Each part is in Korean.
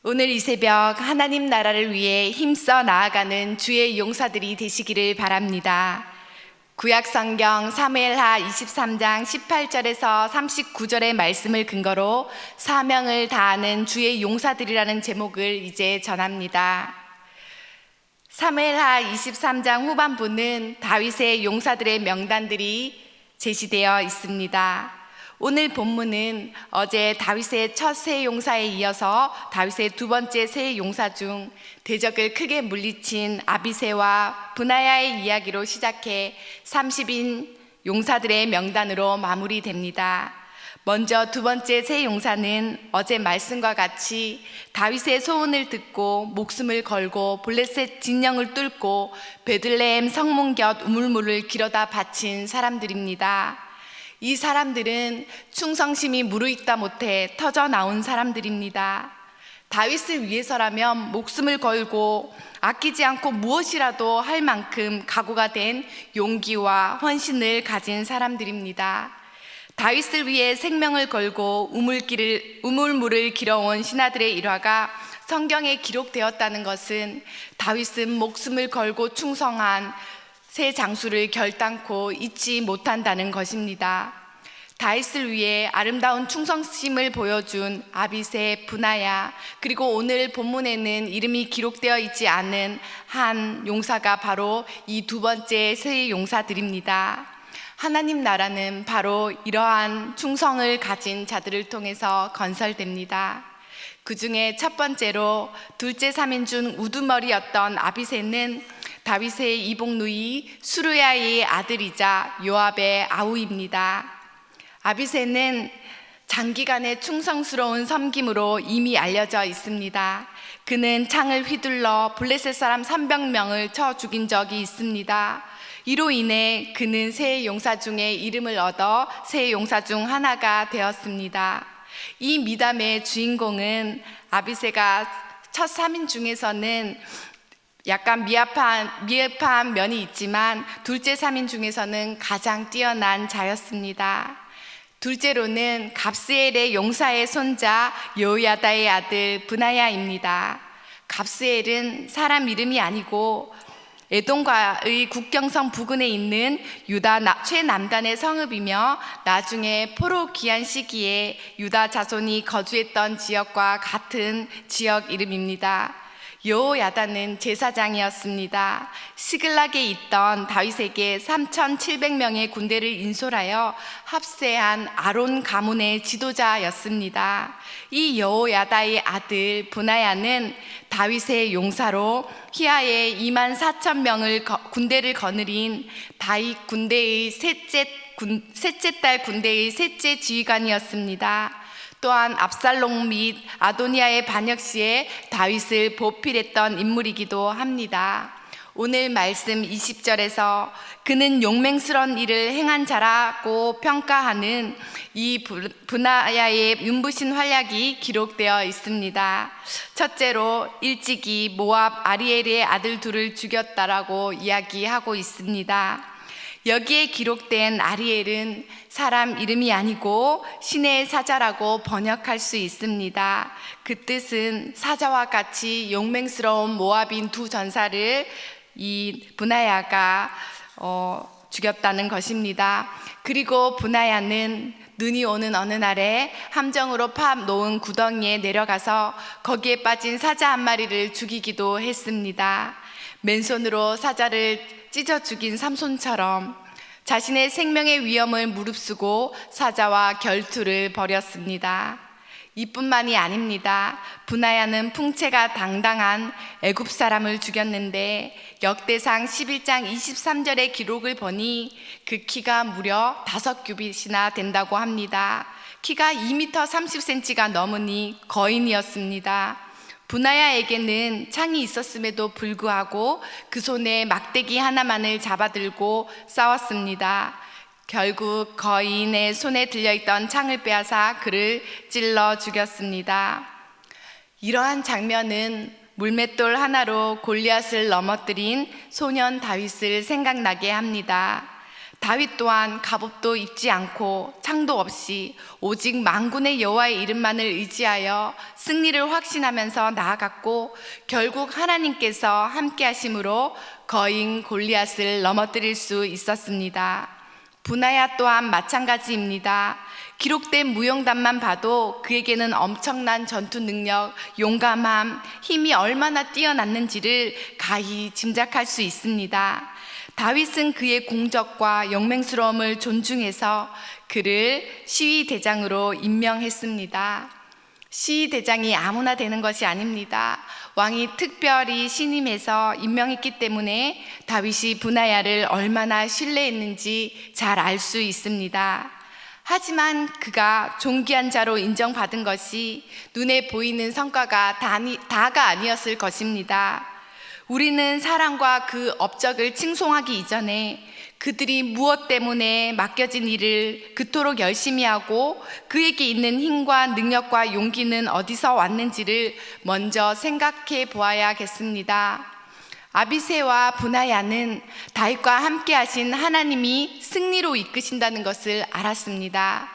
오늘 이 새벽 하나님 나라를 위해 힘써 나아가는 주의 용사들이 되시기를 바랍니다. 구약 성경 사무엘하 23장 18절에서 39절의 말씀을 근거로 사명을 다하는 주의 용사들이라는 제목을 이제 전합니다. 사무엘하 23장 후반부는 다윗의 용사들의 명단들이 제시되어 있습니다. 오늘 본문은 어제 다윗의 첫 세 용사에 이어서 다윗의 두 번째 세 용사 중 대적을 크게 물리친 아비새와 브나야의 이야기로 시작해 30인 용사들의 명단으로 마무리됩니다. 먼저 두 번째 세 용사는 어제 말씀과 같이 다윗의 소원을 듣고 목숨을 걸고 블레셋 진영을 뚫고 베들레헴 성문 곁 우물물을 길어다 바친 사람들입니다. 이 사람들은 충성심이 무르익다 못해 터져 나온 사람들입니다. 다윗을 위해서라면 목숨을 걸고 아끼지 않고 무엇이라도 할 만큼 각오가 된 용기와 헌신을 가진 사람들입니다. 다윗을 위해 생명을 걸고 우물물을 길어온 신하들의 일화가 성경에 기록되었다는 것은 다윗은 목숨을 걸고 충성한 새 장수를 결단코 잊지 못한다는 것입니다. 다윗을 위해 아름다운 충성심을 보여준 아비새, 브나야, 그리고 오늘 본문에는 이름이 기록되어 있지 않은 한 용사가 바로 이 두 번째 세 용사들입니다. 하나님 나라는 바로 이러한 충성을 가진 자들을 통해서 건설됩니다. 그 중에 첫 번째로 둘째 3인 중 우두머리였던 아비새는 다윗의 이복누이 수르야의 아들이자 요압의 아우입니다. 아비새는 장기간의 충성스러운 섬김으로 이미 알려져 있습니다. 그는 창을 휘둘러 블레셋 사람 300명을 쳐 죽인 적이 있습니다. 이로 인해 그는 세 용사 중에 이름을 얻어 세 용사 중 하나가 되었습니다. 이 미담의 주인공은 아비새가 첫 3인 중에서는 약간 미흡한 면이 있지만 둘째 3인 중에서는 가장 뛰어난 자였습니다. 둘째로는 갑스엘의 용사의 손자 여호야다의 아들 브나야입니다. 갑스엘은 사람 이름이 아니고 에돔과의 국경선 부근에 있는 유다 최남단의 성읍이며 나중에 포로 귀환 시기에 유다 자손이 거주했던 지역과 같은 지역 이름입니다. 여호야다는 제사장이었습니다. 시글락에 있던 다윗에게 3,700명의 군대를 인솔하여 합세한 아론 가문의 지도자였습니다. 이 여호야다의 아들 브나야는 다윗의 용사로 희야에 24,000명을 군대를 거느린 다윗 군대의 셋째 딸 군대의 셋째 지휘관이었습니다. 또한 압살롬 및 아도니아의 반역 시에 다윗을 보필했던 인물이기도 합니다. 오늘 말씀 20절에서 그는 용맹스러운 일을 행한 자라고 평가하는 이 브나야의 눈부신 활약이 기록되어 있습니다. 첫째로 일찍이 모압 아리엘의 아들 둘을 죽였다라고 이야기하고 있습니다. 여기에 기록된 아리엘은 사람 이름이 아니고 신의 사자라고 번역할 수 있습니다. 그 뜻은 사자와 같이 용맹스러운 모압인 두 전사를 이 브나야가 죽였다는 것입니다. 그리고 브나야는 눈이 오는 어느 날에 함정으로 파 놓은 구덩이에 내려가서 거기에 빠진 사자 한 마리를 죽이기도 했습니다. 맨손으로 사자를 찢어 죽인 삼손처럼 자신의 생명의 위험을 무릅쓰고 사자와 결투를 벌였습니다. 이뿐만이 아닙니다. 브나야는 풍채가 당당한 애굽 사람을 죽였는데 역대상 11장 23절의 기록을 보니 그 키가 무려 5규빗이나 된다고 합니다. 키가 2m 30cm가 넘으니 거인이었습니다. 브나야에게는 창이 있었음에도 불구하고 그 손에 막대기 하나만을 잡아들고 싸웠습니다. 결국 거인의 손에 들려있던 창을 빼앗아 그를 찔러 죽였습니다. 이러한 장면은 물맷돌 하나로 골리앗을 넘어뜨린 소년 다윗을 생각나게 합니다. 다윗 또한 갑옷도 입지 않고 창도 없이 오직 만군의 여호와의 이름만을 의지하여 승리를 확신하면서 나아갔고, 결국 하나님께서 함께 하심으로 거인 골리앗을 넘어뜨릴 수 있었습니다. 브나야 또한 마찬가지입니다. 기록된 무용담만 봐도 그에게는 엄청난 전투 능력, 용감함, 힘이 얼마나 뛰어났는지를 가히 짐작할 수 있습니다. 다윗은 그의 공적과 영맹스러움을 존중해서 그를 시위대장으로 임명했습니다. 시위대장이 아무나 되는 것이 아닙니다. 왕이 특별히 신임해서 임명했기 때문에 다윗이 브나야를 얼마나 신뢰했는지 잘 알 수 있습니다. 하지만 그가 존귀한 자로 인정받은 것이 눈에 보이는 성과가 다가 아니었을 것입니다. 우리는 사람과 그 업적을 칭송하기 이전에 그들이 무엇 때문에 맡겨진 일을 그토록 열심히 하고 그에게 있는 힘과 능력과 용기는 어디서 왔는지를 먼저 생각해 보아야겠습니다. 아비새와 브나야는 다윗과 함께 하신 하나님이 승리로 이끄신다는 것을 알았습니다.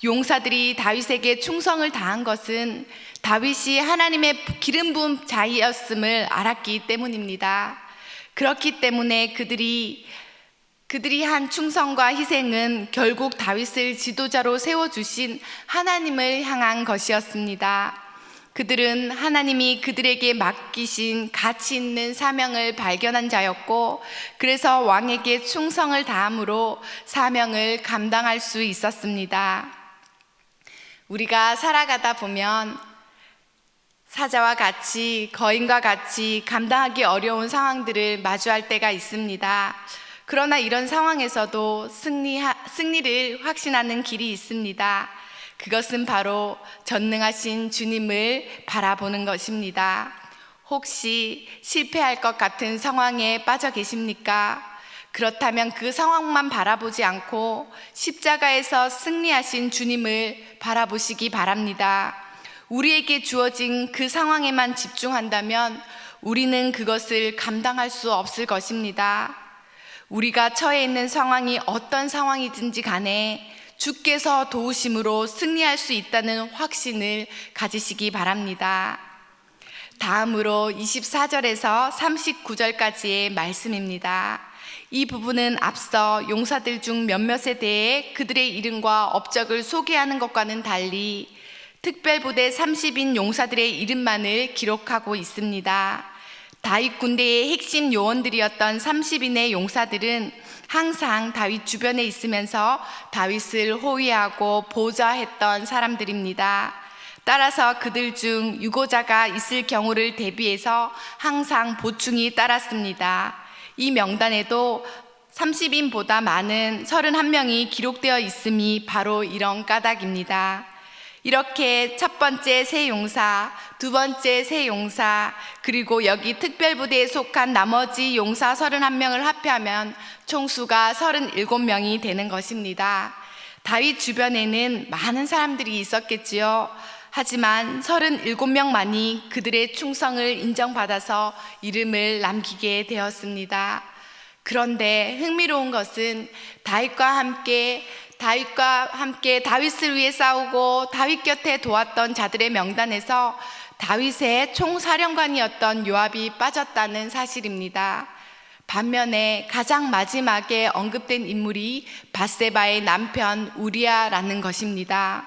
용사들이 다윗에게 충성을 다한 것은 다윗이 하나님의 기름 부은 자였음을 알았기 때문입니다. 그렇기 때문에 그들이 한 충성과 희생은 결국 다윗을 지도자로 세워주신 하나님을 향한 것이었습니다. 그들은 하나님이 그들에게 맡기신 가치 있는 사명을 발견한 자였고, 그래서 왕에게 충성을 다함으로 사명을 감당할 수 있었습니다. 우리가 살아가다 보면 사자와 같이, 거인과 같이 감당하기 어려운 상황들을 마주할 때가 있습니다. 그러나 이런 상황에서도 승리를 확신하는 길이 있습니다. 그것은 바로 전능하신 주님을 바라보는 것입니다. 혹시 실패할 것 같은 상황에 빠져 계십니까? 그렇다면 그 상황만 바라보지 않고 십자가에서 승리하신 주님을 바라보시기 바랍니다. 우리에게 주어진 그 상황에만 집중한다면 우리는 그것을 감당할 수 없을 것입니다. 우리가 처해 있는 상황이 어떤 상황이든지 간에 주께서 도우심으로 승리할 수 있다는 확신을 가지시기 바랍니다. 다음으로 24절에서 39절까지의 말씀입니다. 이 부분은 앞서 용사들 중 몇몇에 대해 그들의 이름과 업적을 소개하는 것과는 달리 특별부대 30인 용사들의 이름만을 기록하고 있습니다. 다윗 군대의 핵심 요원들이었던 30인의 용사들은 항상 다윗 주변에 있으면서 다윗을 호위하고 보좌했던 사람들입니다. 따라서 그들 중 유고자가 있을 경우를 대비해서 항상 보충이 따랐습니다. 이 명단에도 30인보다 많은 31명이 기록되어 있음이 바로 이런 까닭입니다. 이렇게 첫 번째 새 용사, 두 번째 새 용사, 그리고 여기 특별부대에 속한 나머지 용사 31명을 합해하면 총수가 37명이 되는 것입니다. 다윗 주변에는 많은 사람들이 있었겠지요. 하지만 37명만이 그들의 충성을 인정받아서 이름을 남기게 되었습니다. 그런데 흥미로운 것은 다윗과 함께 다윗을 위해 싸우고 다윗 곁에 도왔던 자들의 명단에서 다윗의 총사령관이었던 요압이 빠졌다는 사실입니다. 반면에 가장 마지막에 언급된 인물이 밧세바의 남편 우리아라는 것입니다.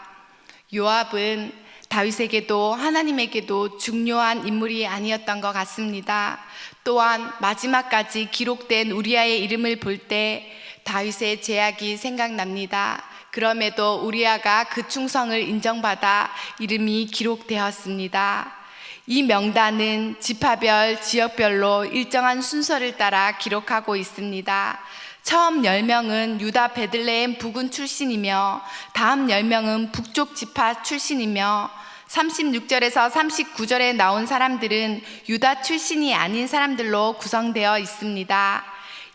요압은 다윗에게도 하나님에게도 중요한 인물이 아니었던 것 같습니다. 또한 마지막까지 기록된 우리아의 이름을 볼 때 다윗의 제약이 생각납니다. 그럼에도 우리아가 그 충성을 인정받아 이름이 기록되었습니다. 이 명단은 지파별, 지역별로 일정한 순서를 따라 기록하고 있습니다. 처음 10명은 유다 베들레헴 부군 출신이며 다음 10명은 북쪽 지파 출신이며 36절에서 39절에 나온 사람들은 유다 출신이 아닌 사람들로 구성되어 있습니다.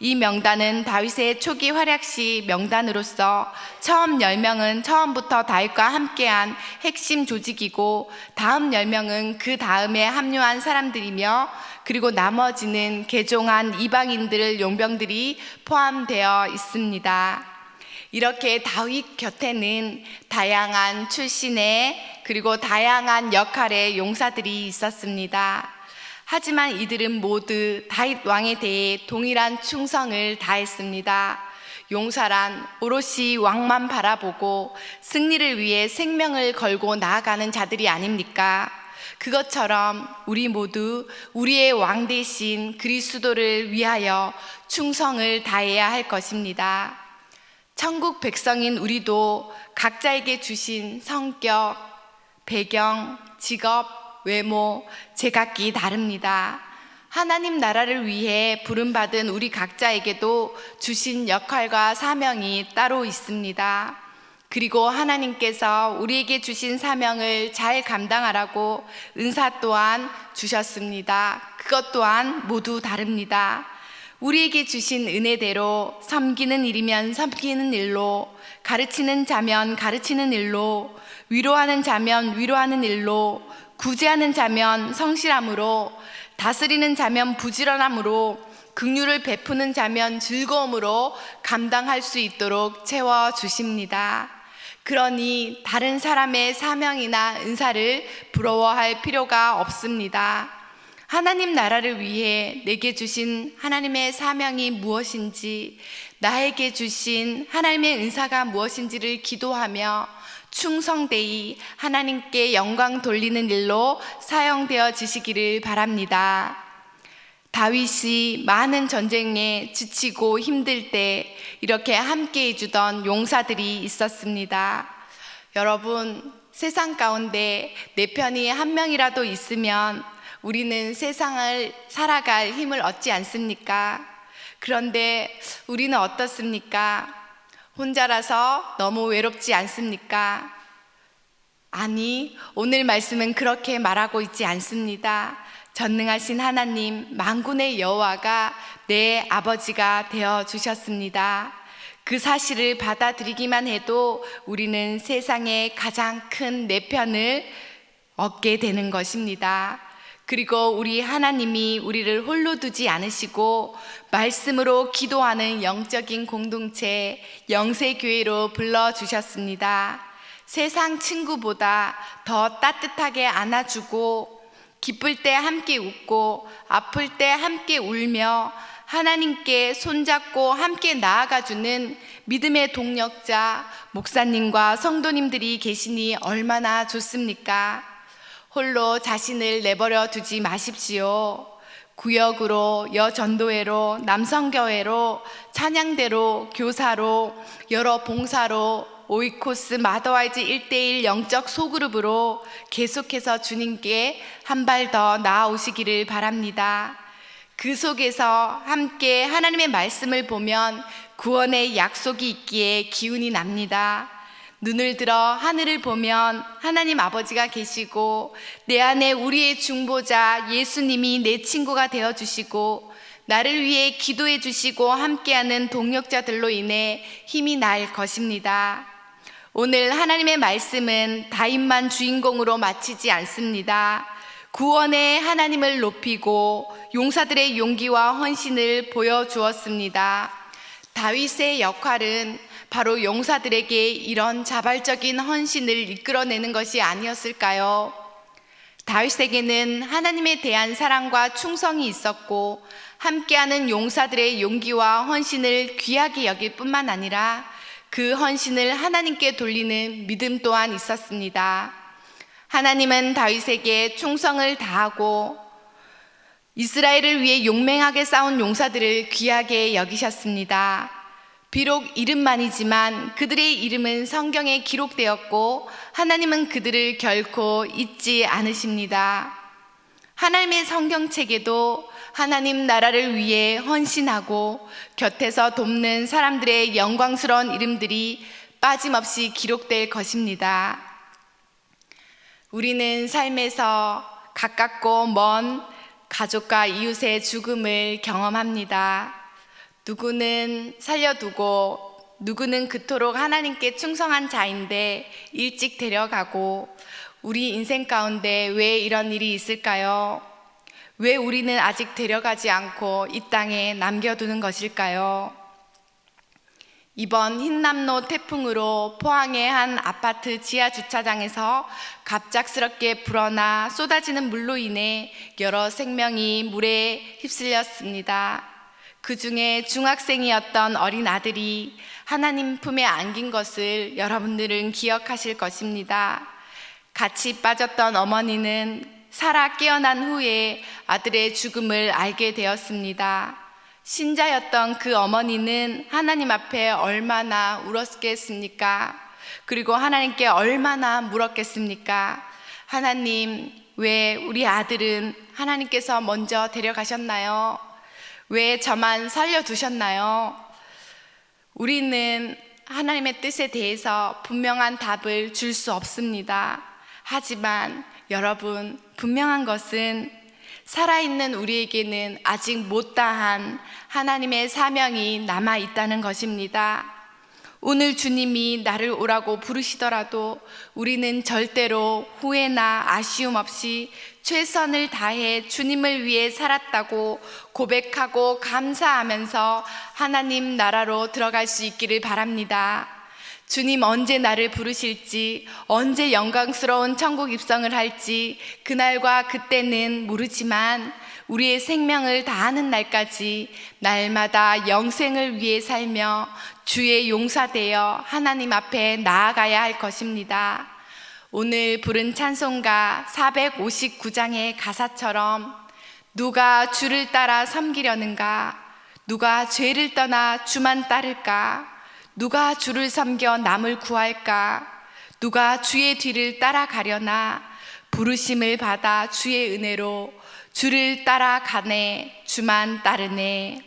이 명단은 다윗의 초기 활약 시 명단으로서 처음 10명은 처음부터 다윗과 함께한 핵심 조직이고 다음 10명은 그 다음에 합류한 사람들이며 그리고 나머지는 개종한 이방인들 용병들이 포함되어 있습니다. 이렇게 다윗 곁에는 다양한 출신의 그리고 다양한 역할의 용사들이 있었습니다. 하지만 이들은 모두 다윗 왕에 대해 동일한 충성을 다했습니다. 용사란 오롯이 왕만 바라보고 승리를 위해 생명을 걸고 나아가는 자들이 아닙니까? 그것처럼 우리 모두 우리의 왕 대신 그리스도를 위하여 충성을 다해야 할 것입니다. 천국 백성인 우리도 각자에게 주신 성격, 배경, 직업, 외모, 제각기 다릅니다. 하나님 나라를 위해 부름받은 우리 각자에게도 주신 역할과 사명이 따로 있습니다. 그리고 하나님께서 우리에게 주신 사명을 잘 감당하라고 은사 또한 주셨습니다. 그것 또한 모두 다릅니다. 우리에게 주신 은혜대로 섬기는 일이면 섬기는 일로, 가르치는 자면 가르치는 일로, 위로하는 자면 위로하는 일로, 구제하는 자면 성실함으로, 다스리는 자면 부지런함으로, 긍휼을 베푸는 자면 즐거움으로 감당할 수 있도록 채워주십니다. 그러니 다른 사람의 사명이나 은사를 부러워할 필요가 없습니다. 하나님 나라를 위해 내게 주신 하나님의 사명이 무엇인지, 나에게 주신 하나님의 은사가 무엇인지를 기도하며 충성되이 하나님께 영광 돌리는 일로 사용되어지시기를 바랍니다. 다윗이 많은 전쟁에 지치고 힘들 때 이렇게 함께 해주던 용사들이 있었습니다. 여러분, 세상 가운데 내 편이 한 명이라도 있으면 우리는 세상을 살아갈 힘을 얻지 않습니까? 그런데 우리는 어떻습니까? 혼자라서 너무 외롭지 않습니까? 아니, 오늘 말씀은 그렇게 말하고 있지 않습니다. 전능하신 하나님, 만군의 여호와가 내 아버지가 되어 주셨습니다. 그 사실을 받아들이기만 해도 우리는 세상의 가장 큰 내 편을 얻게 되는 것입니다. 그리고 우리 하나님이 우리를 홀로 두지 않으시고 말씀으로 기도하는 영적인 공동체 영세교회로 불러주셨습니다. 세상 친구보다 더 따뜻하게 안아주고 기쁠 때 함께 웃고 아플 때 함께 울며 하나님께 손잡고 함께 나아가주는 믿음의 동력자 목사님과 성도님들이 계시니 얼마나 좋습니까? 홀로 자신을 내버려 두지 마십시오. 구역으로, 여전도회로, 남성교회로, 찬양대로, 교사로, 여러 봉사로, 오이코스 마더와이즈 1:1 영적 소그룹으로 계속해서 주님께 한 발 더 나아오시기를 바랍니다. 그 속에서 함께 하나님의 말씀을 보면 구원의 약속이 있기에 기운이 납니다. 눈을 들어 하늘을 보면 하나님 아버지가 계시고 내 안에 우리의 중보자 예수님이 내 친구가 되어주시고 나를 위해 기도해 주시고 함께하는 동역자들로 인해 힘이 날 것입니다. 오늘 하나님의 말씀은 다윗만 주인공으로 마치지 않습니다. 구원의 하나님을 높이고 용사들의 용기와 헌신을 보여주었습니다. 다윗의 역할은 바로 용사들에게 이런 자발적인 헌신을 이끌어내는 것이 아니었을까요? 다윗에게는 하나님에 대한 사랑과 충성이 있었고 함께하는 용사들의 용기와 헌신을 귀하게 여길 뿐만 아니라 그 헌신을 하나님께 돌리는 믿음 또한 있었습니다. 하나님은 다윗에게 충성을 다하고 이스라엘을 위해 용맹하게 싸운 용사들을 귀하게 여기셨습니다. 비록 이름만이지만 그들의 이름은 성경에 기록되었고 하나님은 그들을 결코 잊지 않으십니다. 하나님의 성경책에도 하나님 나라를 위해 헌신하고 곁에서 돕는 사람들의 영광스러운 이름들이 빠짐없이 기록될 것입니다. 우리는 삶에서 가깝고 먼 가족과 이웃의 죽음을 경험합니다. 누구는 살려두고 누구는 그토록 하나님께 충성한 자인데 일찍 데려가고, 우리 인생 가운데 왜 이런 일이 있을까요? 왜 우리는 아직 데려가지 않고 이 땅에 남겨두는 것일까요? 이번 흰남노 태풍으로 포항의 한 아파트 지하 주차장에서 갑작스럽게 불어나 쏟아지는 물로 인해 여러 생명이 물에 휩쓸렸습니다. 그 중에 중학생이었던 어린 아들이 하나님 품에 안긴 것을 여러분들은 기억하실 것입니다. 같이 빠졌던 어머니는 살아 깨어난 후에 아들의 죽음을 알게 되었습니다. 신자였던 그 어머니는 하나님 앞에 얼마나 울었겠습니까? 그리고 하나님께 얼마나 물었겠습니까? 하나님, 왜 우리 아들은 하나님께서 먼저 데려가셨나요? 왜 저만 살려두셨나요? 우리는 하나님의 뜻에 대해서 분명한 답을 줄 수 없습니다. 하지만 여러분, 분명한 것은 살아있는 우리에게는 아직 못다한 하나님의 사명이 남아있다는 것입니다. 오늘 주님이 나를 오라고 부르시더라도 우리는 절대로 후회나 아쉬움 없이 최선을 다해 주님을 위해 살았다고 고백하고 감사하면서 하나님 나라로 들어갈 수 있기를 바랍니다. 주님 언제 나를 부르실지, 언제 영광스러운 천국 입성을 할지 그날과 그때는 모르지만 우리의 생명을 다하는 날까지 날마다 영생을 위해 살며 주의 용사되어 하나님 앞에 나아가야 할 것입니다. 오늘 부른 찬송가 459장의 가사처럼 누가 주를 따라 섬기려는가? 누가 죄를 떠나 주만 따를까? 누가 주를 섬겨 남을 구할까? 누가 주의 뒤를 따라가려나? 부르심을 받아 주의 은혜로 주를 따라가네, 주만 따르네.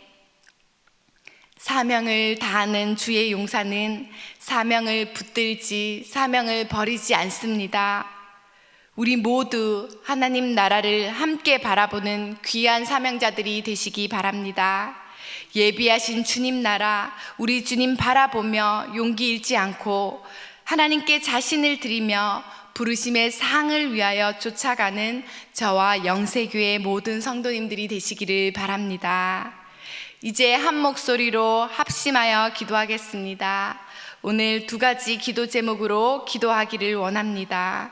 사명을 다하는 주의 용사는 사명을 붙들지, 사명을 버리지 않습니다. 우리 모두 하나님 나라를 함께 바라보는 귀한 사명자들이 되시기 바랍니다. 예비하신 주님 나라, 우리 주님 바라보며 용기 잃지 않고 하나님께 자신을 드리며 부르심의 상을 위하여 쫓아가는 저와 영세교회 모든 성도님들이 되시기를 바랍니다. 이제 한 목소리로 합심하여 기도하겠습니다. 오늘 두 가지 기도 제목으로 기도하기를 원합니다.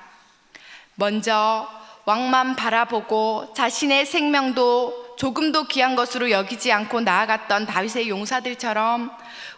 먼저 왕만 바라보고 자신의 생명도 조금도 귀한 것으로 여기지 않고 나아갔던 다윗의 용사들처럼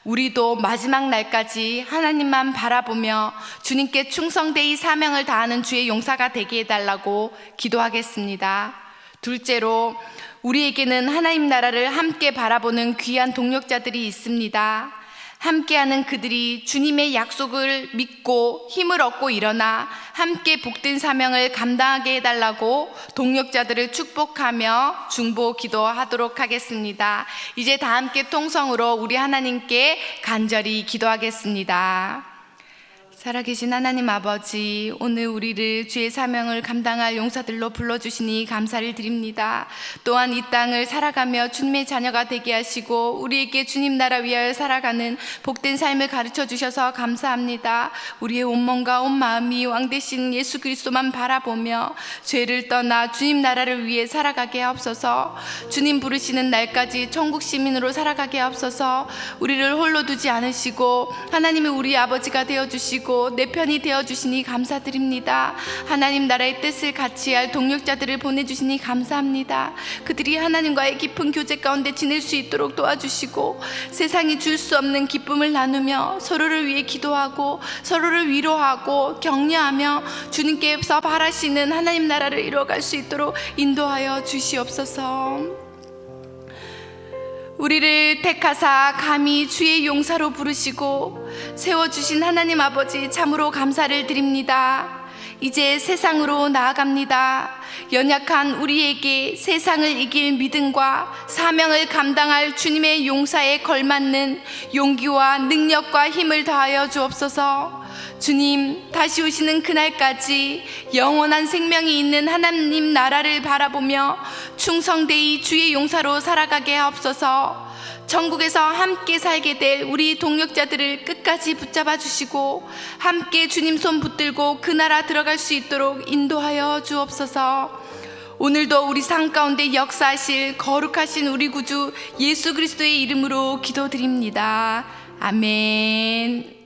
우리도 마지막 날까지 하나님만 바라보며 주님께 충성되이 사명을 다하는 주의 용사가 되게 해달라고 기도하겠습니다. 둘째로 우리에게는 하나님 나라를 함께 바라보는 귀한 동력자들이 있습니다. 함께하는 그들이 주님의 약속을 믿고 힘을 얻고 일어나 함께 복된 사명을 감당하게 해달라고 동력자들을 축복하며 중보 기도하도록 하겠습니다. 이제 다 함께 통성으로 우리 하나님께 간절히 기도하겠습니다. 살아계신 하나님 아버지, 오늘 우리를 주의 사명을 감당할 용사들로 불러주시니 감사를 드립니다. 또한 이 땅을 살아가며 주님의 자녀가 되게 하시고 우리에게 주님 나라 위하여 살아가는 복된 삶을 가르쳐 주셔서 감사합니다. 우리의 온 몸과 온 마음이 왕 되신 예수 그리스도만 바라보며 죄를 떠나 주님 나라를 위해 살아가게 하옵소서. 주님 부르시는 날까지 천국 시민으로 살아가게 하옵소서. 우리를 홀로 두지 않으시고 하나님이 우리 아버지가 되어주시고 내 편이 되어주시니 감사드립니다. 하나님 나라의 뜻을 같이 할 동력자들을 보내주시니 감사합니다. 그들이 하나님과의 깊은 교제 가운데 지낼 수 있도록 도와주시고 세상이 줄 수 없는 기쁨을 나누며 서로를 위해 기도하고 서로를 위로하고 격려하며 주님께서 바라시는 하나님 나라를 이루어갈 수 있도록 인도하여 주시옵소서. 우리를 택하사 감히 주의 용사로 부르시고 세워주신 하나님 아버지 참으로 감사를 드립니다. 이제 세상으로 나아갑니다. 연약한 우리에게 세상을 이길 믿음과 사명을 감당할 주님의 용사에 걸맞는 용기와 능력과 힘을 더하여 주옵소서. 주님, 다시 오시는 그날까지 영원한 생명이 있는 하나님 나라를 바라보며 충성되이 주의 용사로 살아가게 하옵소서. 천국에서 함께 살게 될 우리 동역자들을 끝까지 붙잡아 주시고 함께 주님 손 붙들고 그 나라 들어갈 수 있도록 인도하여 주옵소서. 오늘도 우리 삶 가운데 역사하실 거룩하신 우리 구주 예수 그리스도의 이름으로 기도드립니다. 아멘.